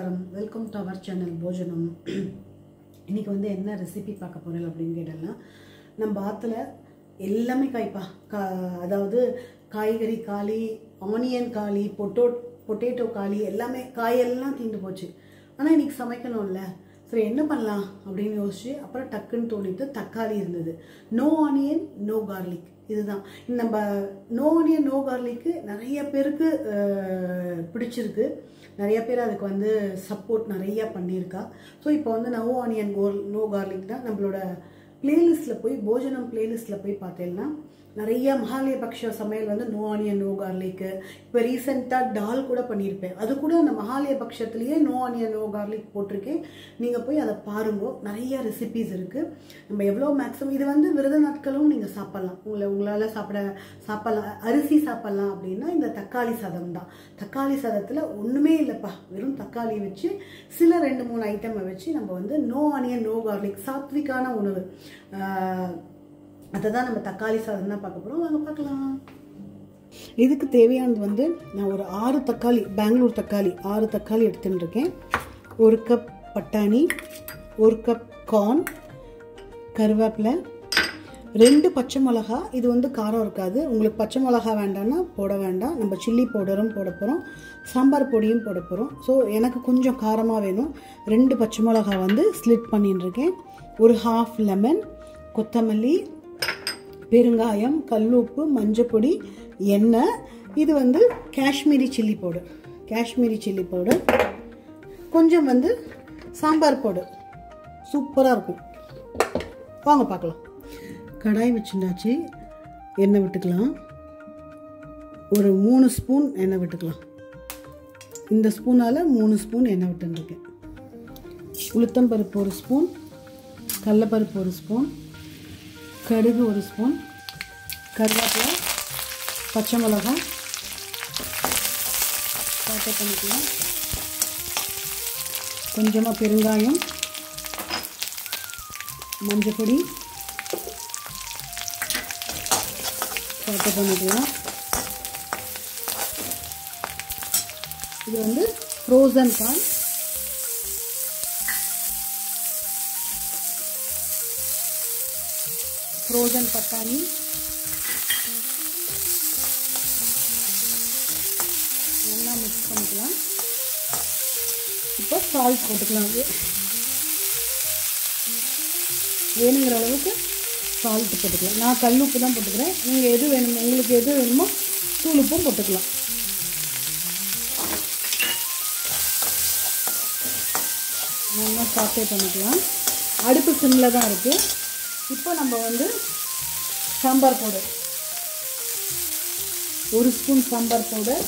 நமஸ்காரம். Welcome to our channel போஜனம். இன்றைக்கி வந்து என்ன ரெசிபி பார்க்க போகிறேன் அப்படின்னு கேட்டேன்னா, நம்ம ஆற்றுல எல்லாமே காய்ப்பா. அதாவது காய்கறி காளி, ஆனியன் காளி, பொட்டேட்டோ காளி, எல்லாமே காயெல்லாம் தீண்டு போச்சு. ஆனால் இன்றைக்கி சமைக்கணும்ல, சரி என்ன பண்ணலாம் அப்படின்னு யோசிச்சு அப்புறம் டக்குன்னு தோணிட்டு தக்காளி இருந்தது. நோ ஆனியன் நோ கார்லிக், இதுதான் நம்ம நோ ஆனியன் நோ கார்லிக்கு நிறைய பேருக்கு பிடிச்சிருக்கு. நிறைய பேர் அதுக்கு வந்து சப்போர்ட் நிறையா பண்ணியிருக்கா. ஸோ இப்போ வந்து நோ ஆனியன் நோ கார்லிக் தான் நம்மளோட பிளேலிஸ்ட்டில் போய் போஜனம் பிளேலிஸ்ட்டில் போய் பார்த்தேன்னா நிறைய மகாலயபக்ஷ சமையல் வந்து நோ ஆனியன் நோ கார்லிக்கு. இப்போ ரீசெண்டாக டால் கூட பண்ணியிருப்பேன், அது கூட அந்த மகாலயபக்ஷத்துலேயே நோ ஆனியன் நோ கார்லிக் போட்டிருக்கேன். நீங்கள் போய் அதை பாருங்க, நிறைய ரெசிபீஸ் இருக்குது. நம்ம எவ்வளோ மேக்ஸிமம் இது வந்து விரத நாட்களும் நீங்கள் சாப்பிட்லாம். உங்களால் சாப்பிடலாம், அரிசி சாப்பிட்லாம். அப்படின்னா இந்த தக்காளி சாதம் தான். தக்காளி சாதத்தில் ஒன்றுமே இல்லைப்பா, வெறும் தக்காளி வச்சு சில 2-3 ஐட்டமை வச்சு நம்ம வந்து நோ ஆனியன் நோ கார்லிக் சாத்விக்கான உணவு, அதை தான் நம்ம தக்காளி சாதம் தான் பார்க்க போகிறோம். வாங்க பார்க்கலாம். இதுக்கு தேவையானது வந்து நான் ஒரு 6 தக்காளி, பெங்களூர் தக்காளி 6 தக்காளி எடுத்துகிட்டு இருக்கேன். 1 கப் பட்டாணி, 1 கப் கார்ன், கருவேப்பிலை, 2 பச்சை மிளகா. இது வந்து காரம் இருக்காது, உங்களுக்கு பச்சை மிளகா வேண்டாம்னா போட வேண்டாம். நம்ம சில்லி பவுடரும் போட போகிறோம், சாம்பார் பொடியும் போட போகிறோம். ஸோ எனக்கு கொஞ்சம் காரமாக வேணும். 2 பச்சை மிளகா வந்து ஸ்லிட் பண்ணின்னு இருக்கேன். ஒரு ½ லெமன், கொத்தமல்லி, பெருங்காயம், கல்லுப்பு, மஞ்சப்பொடி, எண்ணெய். இது வந்து காஷ்மீரி சில்லி பவுடர், கொஞ்சம் வந்து சாம்பார் பவுடர். சூப்பராக இருக்கும். வாங்க பார்க்கலாம். கடாய் வச்சுருந்தாச்சு, எண்ணெய் விட்டுக்கலாம். ஒரு 3 ஸ்பூன் எண்ணெய் விட்டுக்கலாம். இந்த ஸ்பூனால் 3 ஸ்பூன் எண்ணெய் விட்டுருக்கேன். உளுத்தம்பருப்பு 1 ஸ்பூன், கடலைப்பருப்பு 1 ஸ்பூன், கடுகு 1 ஸ்பூன், கருவேப்பிலை, பச்சை மிளகாய் சாட்டை பண்ணிக்கலாம். கொஞ்சமாக பெருங்காயம், மஞ்சப்பொடி சாட்டை பண்ணிக்கலாம். இது வந்து ஃப்ரோசன் கார்ன். ஃப்ரோசன் பட்டாணி, நல்லா மிக்ஸ் பண்ணிக்கலாம். இப்போ சால்ட் போட்டுக்கலாம். வேணுங்கிற அளவுக்கு சால்ட் போட்டுக்கலாம். நான் கல்லுப்பு தான் போட்டுக்கிறேன். நீங்கள் எது வேணுமோ, உங்களுக்கு எது வேணுமோ தூளுப்பும் போட்டுக்கலாம். நல்லா சாட்டே பண்ணிக்கலாம். அடுப்பு சிம்மில் தான் இருக்குது. இப்போ நம்ம வந்து sambar powder 1 spoon sambar powder,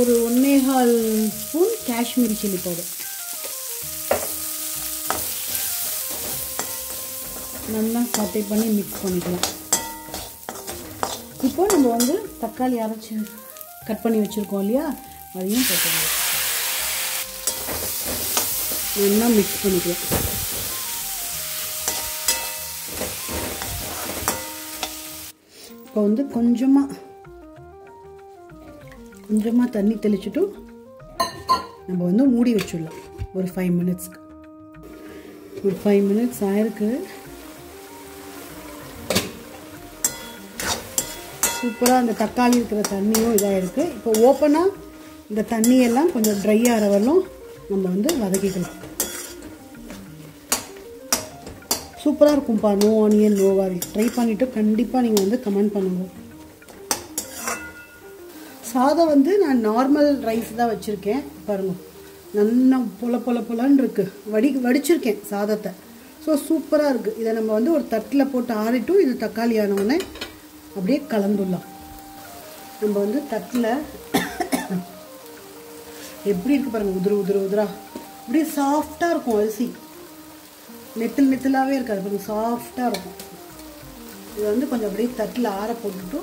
ஒரு 1.25 ஸ்பூன் காஷ்மீரி சில்லி பவுடர் நல்லா சாட்டை பண்ணி மிக்ஸ் பண்ணிக்கலாம். இப்போ நம்ம வந்து தக்காளி அரைச்சி கட் பண்ணி வச்சுருக்கோம் இல்லையா, அதையும் போட்டுக்கலாம். நல்லா மிக்ஸ் பண்ணிக்கலாம். இப்போ வந்து கொஞ்சமாக தண்ணி தெளிச்சுட்டு நம்ம வந்து மூடி வச்சுடலாம் ஒரு 5 மினிட்ஸ்க்கு. ஒரு 5 மினிட்ஸ் ஆயிருக்கு. சூப்பராக அந்த தக்காளி இருக்கிற தண்ணியும் இதாக இருக்குது. இப்போ ஓப்பனாக இந்த தண்ணியெல்லாம் கொஞ்சம் ட்ரை ஆகிற வரலும் நம்ம வந்து வதக்கிக்கலாம். சூப்பராக இருக்கும்ப்பா no onion no garlic. Try பண்ணிவிட்டு கண்டிப்பாக நீங்கள் வந்து கமெண்ட் பண்ணுங்க. சாதம் வந்து நான் நார்மல் ரைஸ் தான் வச்சுருக்கேன். பாருங்கள், நல்லா பொலன்னு இருக்குது. வடிச்சிருக்கேன் சாதத்தை. ஸோ சூப்பராக இருக்குது. இதை நம்ம வந்து ஒரு தட்டில் போட்டு ஆறிட்டும் இது தக்காளி ஆனவுடனே அப்படியே கலந்துடலாம். நம்ம வந்து தட்டில் எப்படி இருக்குது பாருங்கள், உதிரா அப்படியே சாஃப்டாக இருக்கும். அரிசி நெத்திலாகவே இருக்காது பாருங்கள், சாஃப்டாக இருக்கும். இது வந்து கொஞ்சம் அப்படியே தட்டில் ஆற போட்டுட்டு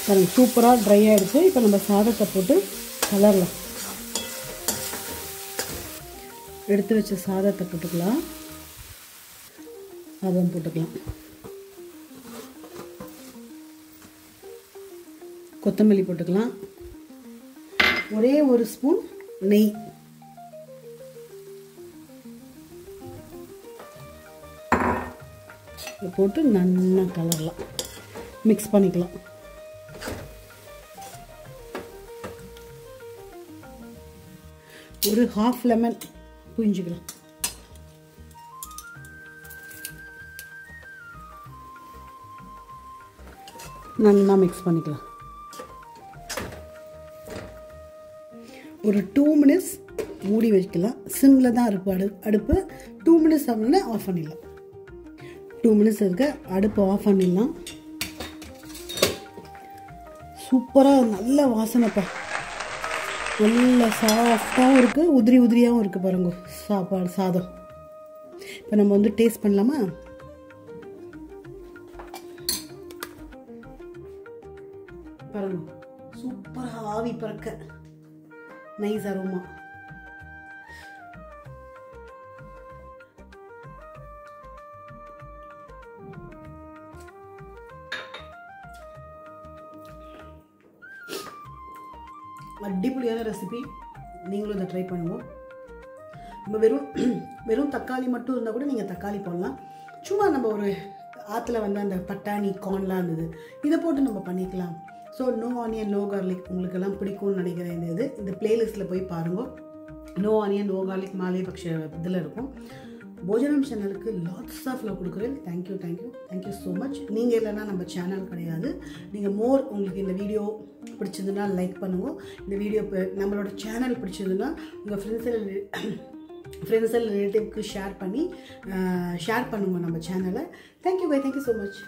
பாருங்கள் சூப்பராக ட்ரை ஆகிடுச்சு. இப்போ நம்ம சாதத்தை போட்டு கலரலாம். எடுத்து வச்ச சாதத்தை போட்டுக்கலாம். சாதம் போட்டுக்கலாம். கொத்தமல்லி போட்டுக்கலாம். ஒரே ஒரு ஸ்பூன் நெய். போட்டு நல்லா கலரலாம், மிக்ஸ் பண்ணிக்கலாம். ஒரு ஹாஃப் லெமன் புழிஞ்சிக்கலாம். நல்லா மிக்ஸ் பண்ணிக்கலாம். ஒரு 2 மினிட்ஸ் மூடி வைக்கலாம். சிம்மில் தான் அடுப்பு 2 மினிட்ஸ் ஆகணும்னா ஆஃப் பண்ணிடலாம். 2 மினிட்ஸ் இருக்க அடுப்பு ஆஃப் பண்ணிடலாம். சூப்பராக நல்ல வாசனைப்பா, நல்ல சாஃப்டாகவும் இருக்குது, உதிரி உதிரியாகவும் இருக்குது பாருங்க சாதம். இப்போ நம்ம வந்து டேஸ்ட் பண்ணலாமா? பாருங்க, சூப்பராக ஆவி பறக்க நைஸ் அரோமா. அடிப்பொலியான ரெசிபி, நீங்களும் இதை ட்ரை பண்ணுவோம். நம்ம வெறும் தக்காளி மட்டும் இருந்தால் கூட நீங்கள் தக்காளி போடலாம். சும்மா நம்ம ஒரு ஆற்றுல வந்து அந்த பட்டாணி கார்ன்லாம் இருந்தது, இதை போட்டு நம்ம பண்ணிக்கலாம். So no onion no garlic உங்களுக்கெல்லாம் பிடிக்கும்னு நினைக்கிறேன். இந்த பிளேலிஸ்ட்டில் போய் பாருங்கள். நோ ஆனியன் நோ கார்லிக் மாலைபக்ஷ இதில் இருக்கும். போஜனம் சேனலுக்கு லாட்ஸ் ஆஃப் லவ் கொடுக்குறேன். Thank you so much. நீங்கள் இல்லைன்னா நம்ம சேனல் கிடையாது. நீங்கள் உங்களுக்கு இந்த வீடியோ பிடிச்சதுன்னா லைக் பண்ணுங்கள். இந்த வீடியோ நம்மளோட சேனல் பிடிச்சதுன்னா உங்கள் ஃப்ரெண்ட்ஸ் அண்ட் ரிலேட்டிவ்க்கு ஷேர் பண்ணுங்கள் நம்ம சேனலை. Thank you so much.